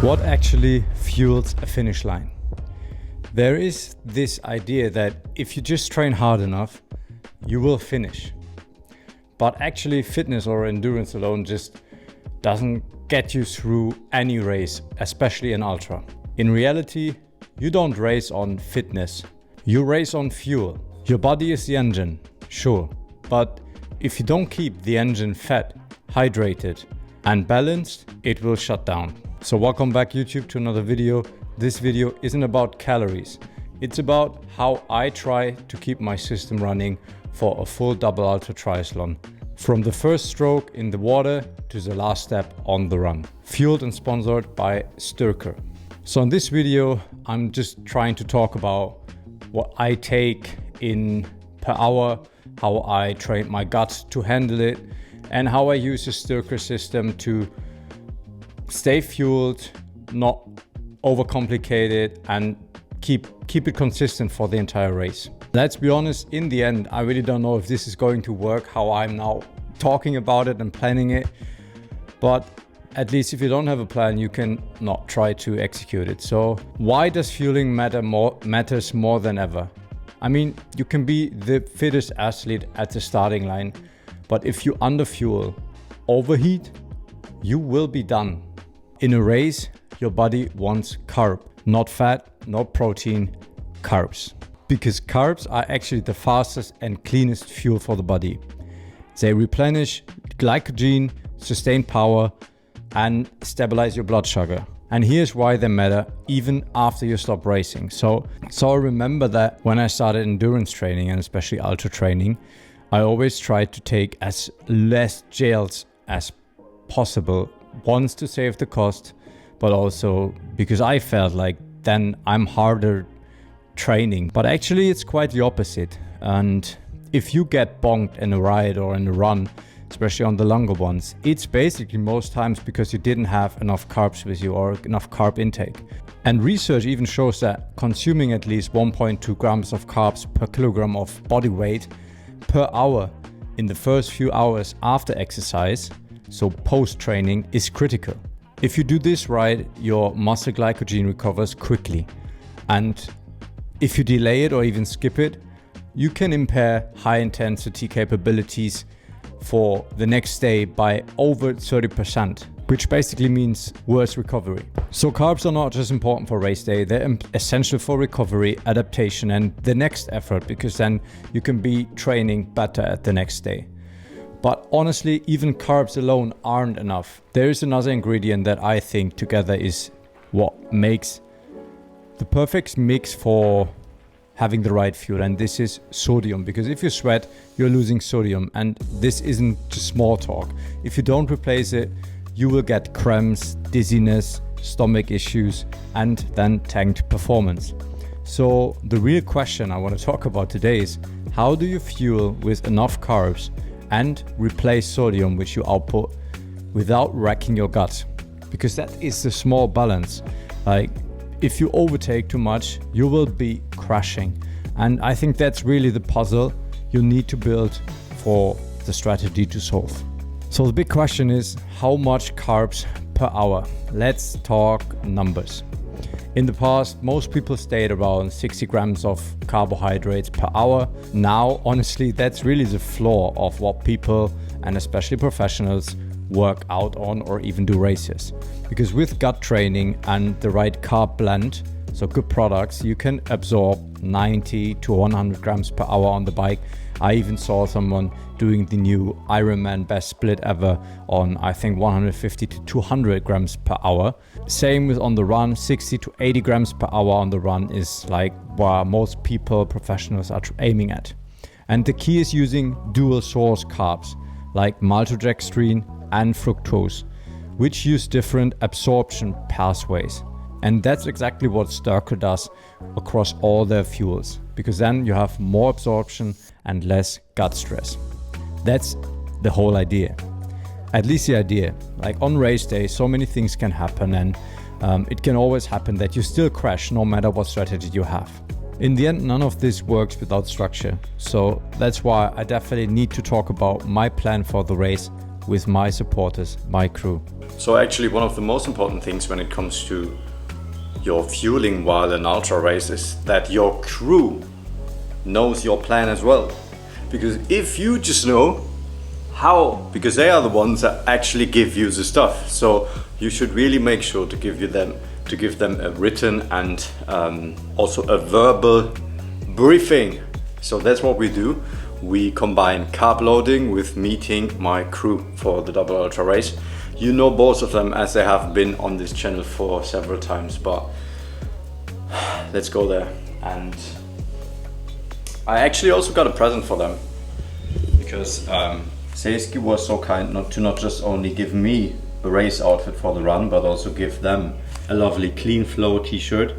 What actually fuels a finish line? There is this idea that if you just train hard enough, you will finish. But actually fitness or endurance alone just doesn't get you through any race, especially an ultra. In reality, you don't race on fitness, you race on fuel. Your body is the engine, sure, but if you don't keep the engine fed, hydrated and balanced, it will shut down. So welcome back YouTube to another video. This video isn't about calories. It's about how I try to keep my system running for a full double ultra triathlon. From the first stroke in the water to the last step on the run. Fueled and sponsored by styrkr. So in this video, I'm just trying to talk about what I take in per hour, how I train my gut to handle it, and how I use the styrkr system to stay fueled, not overcomplicate it, and keep it consistent for the entire race. Let's be honest, in the end, I really don't know if this is going to work, how I'm now talking about it and planning it. But at least if you don't have a plan, you can not try to execute it. So why does fueling matters more than ever? I mean, you can be the fittest athlete at the starting line, but if you underfuel, overheat, you will be done. In a race, your body wants carb, not fat, not protein, carbs. Because carbs are actually the fastest and cleanest fuel for the body. They replenish glycogen, sustain power, and stabilize your blood sugar. And here's why they matter even after you stop racing. So remember that when I started endurance training and especially ultra training, I always tried to take as less gels as possible. Once to save the cost, but also because I felt like then I'm harder training. But actually it's quite the opposite. And if you get bonked in a ride or in a run, especially on the longer ones, it's basically most times because you didn't have enough carbs with you or enough carb intake. And research even shows that consuming at least 1.2 grams of carbs per kilogram of body weight per hour in the first few hours after exercise, so post-training, is critical. If you do this right, your muscle glycogen recovers quickly. And if you delay it or even skip it, you can impair high intensity capabilities for the next day by over 30%, which basically means worse recovery. So carbs are not just important for race day, they're essential for recovery, adaptation, and the next effort, because then you can be training better at the next day. But honestly, even carbs alone aren't enough. There is another ingredient that I think together is what makes the perfect mix for having the right fuel, and this is sodium. Because if you sweat, you're losing sodium, and this isn't just small talk. If you don't replace it, you will get cramps, dizziness, stomach issues, and then tanked performance. So the real question I want to talk about today is, how do you fuel with enough carbs and replace sodium which you output without wrecking your gut? Because that is the small balance. Like, if you overtake too much, you will be crashing. And I think that's really the puzzle you need to build for the strategy to solve. So the big question is, how much carbs per hour? Let's talk numbers. In the past, most people stayed around 60 grams of carbohydrates per hour. Now, honestly, that's really the floor of what people, and especially professionals, work out on or even do races. Because with gut training and the right carb blend, so good products, you can absorb 90 to 100 grams per hour on the bike. I even saw someone doing the new Ironman best split ever on, I think, 150 to 200 grams per hour. Same with on the run, 60 to 80 grams per hour on the run is like what most people, professionals, are aiming at. And the key is using dual source carbs like maltodextrin and fructose. which use different absorption pathways. And that's exactly what styrkr does across all their fuels, because then you have more absorption and less gut stress. That's the whole idea. At least the idea. Like on race day, so many things can happen, and it can always happen that you still crash no matter what strategy you have. In the end, none of this works without structure. So that's why I definitely need to talk about my plan for the race with my supporters, my crew. So actually one of the most important things when it comes to your fueling while an ultra race is that your crew knows your plan as well. Because if you just know how, because they are the ones that actually give you the stuff. So you should really make sure to give them a written and also a verbal briefing. So that's what we do. We combine carb loading with meeting my crew for the double ultra race. You know both of them as they have been on this channel for several times, but let's go there. And I actually also got a present for them, because SyncID was so kind not just only give me a race outfit for the run, but also give them a lovely clean flow t-shirt,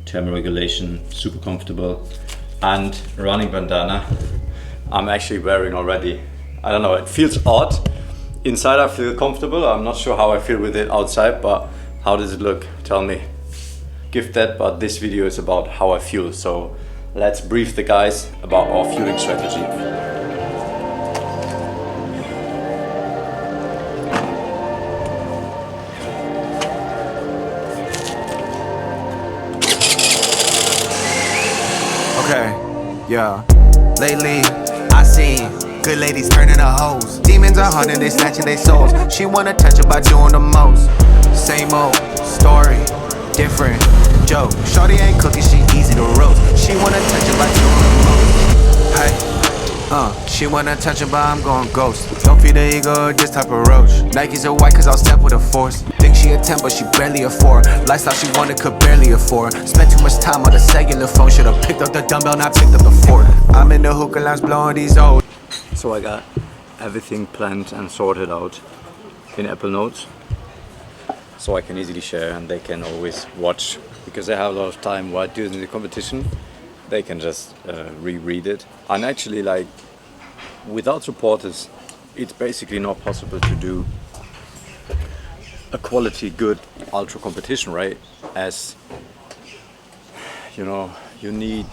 thermoregulation, super comfortable, and a running bandana I'm actually wearing already. I don't know, it feels odd. Inside I feel comfortable. I'm not sure how I feel with it outside, but how does it look? Tell me. Give that, but this video is about how I fuel. So let's brief the guys about our fueling strategy. Okay, yeah. Lately, I seen good ladies turning to hoes. Demons are hunting, they snatching their souls. She wanna touch it by doing the most. Same old story, different joke. Shorty ain't cooking, she easy to roast. She wanna touch it by doing the most. Hey, she wanna touch it, but I'm going ghost. Don't feed the ego, this type of roach. Nikes are white, cause I'll step with a force. Think she a 10, but she barely a 4. Lifestyle she wanted, could barely afford. Spent too much time on the cellular phone. Should've picked up the dumbbell, not picked up the fork. I'm in the hookah lounge blowing these old. So I got everything planned and sorted out in Apple Notes, so I can easily share and they can always watch, because they have a lot of time while doing the competition. They can just reread it. And actually, like, without supporters, it's basically not possible to do a quality good ultra competition, right? As you know, you need,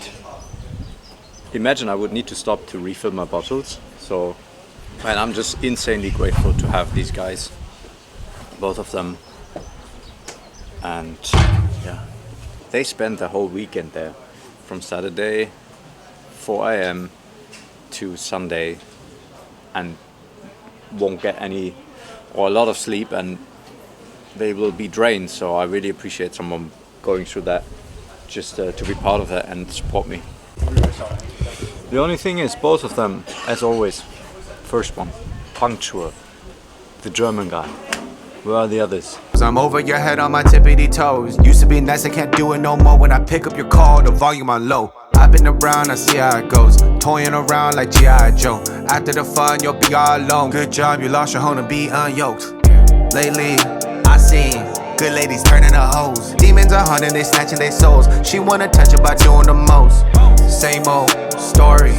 imagine I would need to stop to refill my bottles. So, man, I'm just insanely grateful to have these guys, both of them. And yeah, they spent the whole weekend there, from Saturday 4 AM to Sunday, and won't get any or a lot of sleep, and they will be drained. So I really appreciate someone going through that just to be part of that and support me. The only thing is, both of them, as always, first one, punctual, the German guy. Where are the others? I'm over your head on my tippity toes. Used to be nice, I can't do it no more. When I pick up your call, the volume on low. I've been around, I see how it goes. Toying around like G.I. Joe. After the fun, you'll be all alone. Good job, you lost your home to be unyoked. Lately, I seen good ladies turning to hoes. Demons are hunting, they snatching their souls. She wanna touch it by doing the most. Same old story,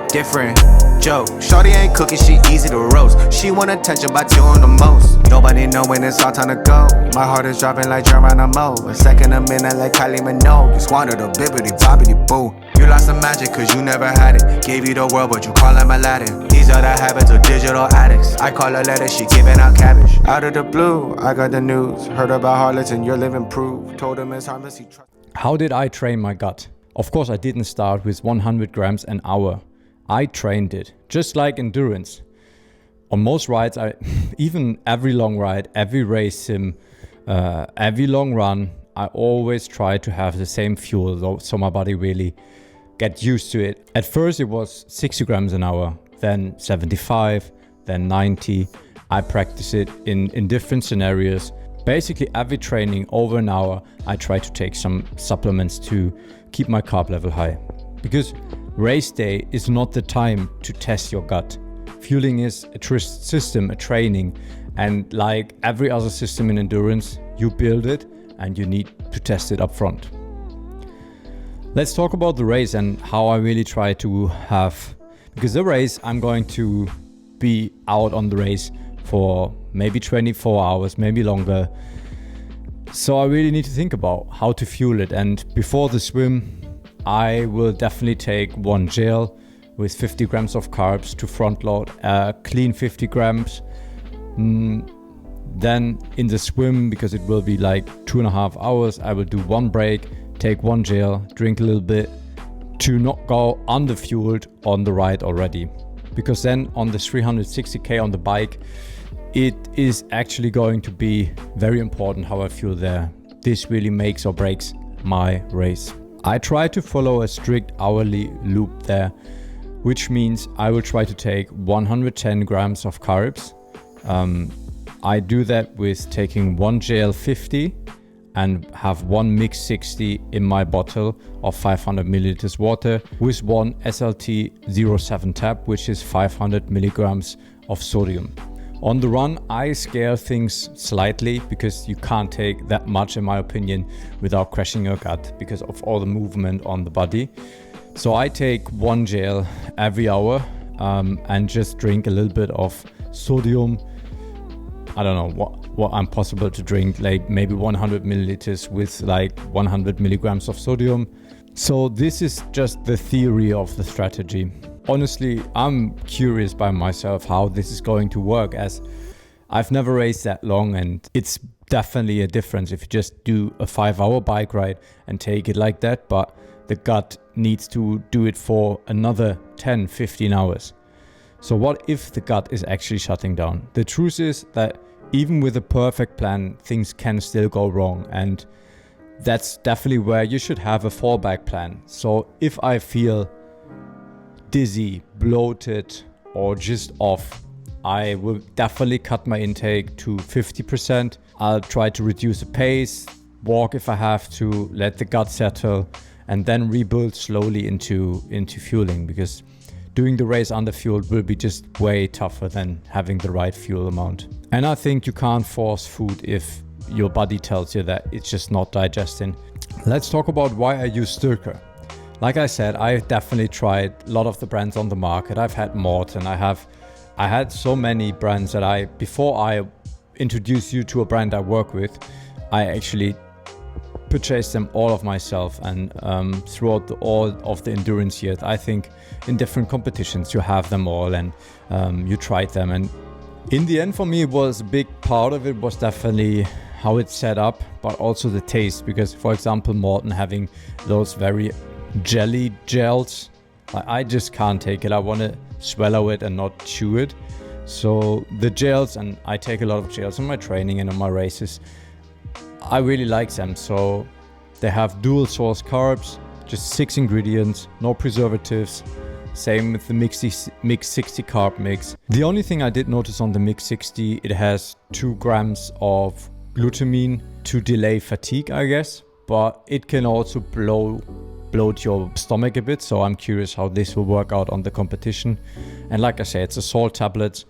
different joke. Shorty ain't cooking, she easy to roast. She wanna touch it by doing the most. Nobody know when it's all time to go. My heart is dropping like Geronimo. A second a minute like Kylie Minogue. You squandered a bibbity bobbity boo. You lost the magic cause you never had it. Gave you the world but you call him Aladdin. These are the habits of digital addicts. I call her letter, she giving out cabbage. Out of the blue, I got the news. Heard about harlots and your living proof. Told him it's harmless, he trust. How did I train my gut? Of course, I didn't start with 100 grams an hour. I trained it, just like endurance. On most rides, even every long ride, every race sim, every long run, I always try to have the same fuel, so my body really get used to it. At first it was 60 grams an hour, then 75, then 90. I practice it in different scenarios. Basically every training over an hour, I try to take some supplements to keep my carb level high. Because race day is not the time to test your gut. Fueling is a system, a training, And like every other system in endurance, you build it and you need to test it up front. Let's talk about the race and how I really try to have, because the race, I'm going to be out on the race for maybe 24 hours, maybe longer. So I really need to think about how to fuel it. And before the swim, I will definitely take one gel with 50 grams of carbs to front load, clean 50 grams. Then in the swim, because it will be like 2.5 hours, I will do one break, take one gel, drink a little bit to not go underfueled on the ride already. Because then on the 360k on the bike, it is actually going to be very important how I fuel there. This really makes or breaks my race. I try to follow a strict hourly loop there, which means I will try to take 110 grams of carbs. I do that with taking one gel 50 and have one mix 60 in my bottle of 500 milliliters water with one SLT 07 tab, which is 500 milligrams of sodium. On the run, I scale things slightly because you can't take that much, in my opinion, without crashing your gut because of all the movement on the body. So I take one gel every hour and just drink a little bit of sodium. I don't know what I'm possible to drink, like maybe 100 milliliters with like 100 milligrams of sodium. So this is just the theory of the strategy. Honestly, I'm curious by myself how this is going to work, as I've never raced that long, and it's definitely a difference if you just do a 5-hour bike ride and take it like that, but the gut needs to do it for another 10-15 hours. So what if the gut is actually shutting down? The truth is that even with a perfect plan, things can still go wrong, and that's definitely where you should have a fallback plan. So if I feel dizzy, bloated, or just off, I will definitely cut my intake to 50%. I'll try to reduce the pace, walk if I have to, let the gut settle, and then rebuild slowly into fueling, because doing the race under fueled will be just way tougher than having the right fuel amount. And I think you can't force food if your body tells you that it's just not digesting. Let's talk about why I use styrkr. Like I said, I definitely tried a lot of the brands on the market. I've had Morton, I had so many brands that before I introduce you to a brand I work with, I actually purchased them all of myself, and throughout all of the endurance years, I think in different competitions you have them all and you tried them. And in the end, for me, it was a big part of it was definitely how it's set up, but also the taste, because for example, Morton having those very jelly gels, I just can't take it. I want to swallow it and not chew it. So the gels, and I take a lot of gels in my training and on my races, I really like them. So they have dual source carbs, just 6 ingredients, no preservatives. Same with the mix 60 carb mix. The only thing I did notice on the mix 60, it has 2 grams of glutamine to delay fatigue, I guess, but it can also bloat your stomach a bit. So I'm curious how this will work out on the competition. And like I said, it's a salt tablet.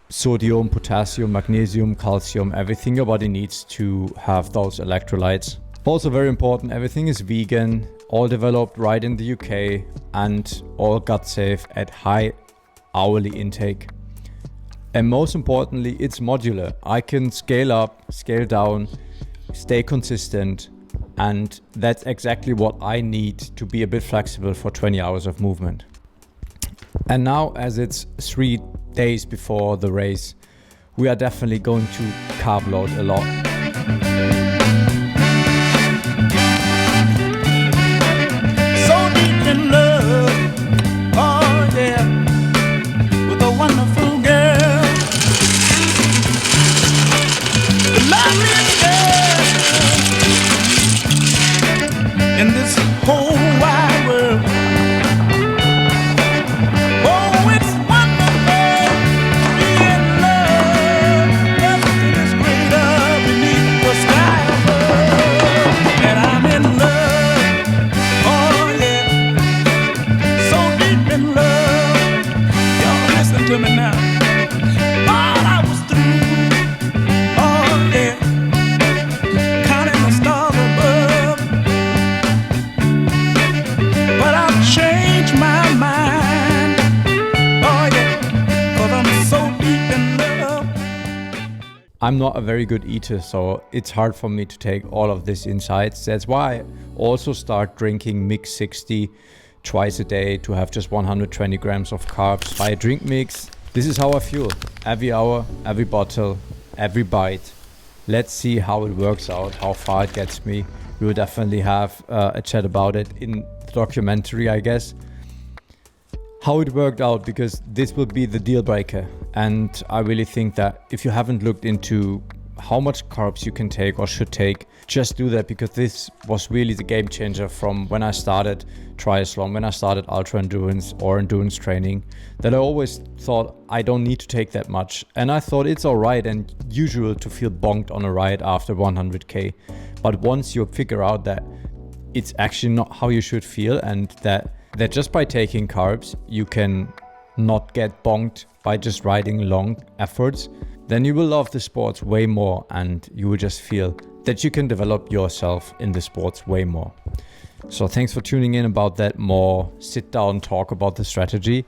Sodium, potassium, magnesium, calcium, everything your body needs to have those electrolytes. Also very important, everything is vegan, all developed right in the UK, and all gut safe at high hourly intake. And most importantly, it's modular. I can scale up, scale down, stay consistent, and that's exactly what I need to be a bit flexible for 20 hours of movement. And now, as it's 3 days before the race, we are definitely going to carb load a lot. So deep in love, oh yeah, with a wonderful girl, the loveliest girl in this whole wide world. To me now, thought I was through. I'm not a very good eater, so it's hard for me to take all of these insights. That's why I also start drinking Mix 60 twice a day to have just 120 grams of carbs. I drink mix. This is how I fuel. Every hour, every bottle, every bite. Let's see how it works out, how far it gets me. We will definitely have a chat about it in the documentary, I guess. How it worked out, because this will be the deal breaker. And I really think that if you haven't looked into how much carbs you can take or should take, just do that, because this was really the game changer from when I started triathlon, when I started ultra endurance or endurance training, that I always thought I don't need to take that much. And I thought it's all right and usual to feel bonked on a ride after 100K. But once you figure out that it's actually not how you should feel, and that just by taking carbs, you can not get bonked by just riding long efforts, then you will love the sports way more, and you will just feel that you can develop yourself in the sports way more. So thanks for tuning in about that more sit down talk about the strategy.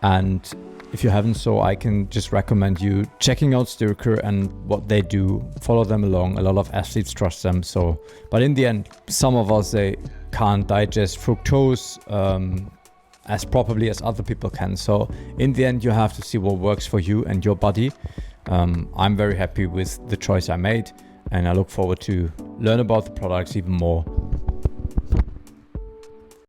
And if you haven't, so I can just recommend you checking out styrkr and what they do. Follow them along. A lot of athletes trust them. So, but in the end, some of us, they can't digest fructose as properly as other people can. So in the end, you have to see what works for you and your body. I'm very happy with the choice I made, and I look forward to learn about the products even more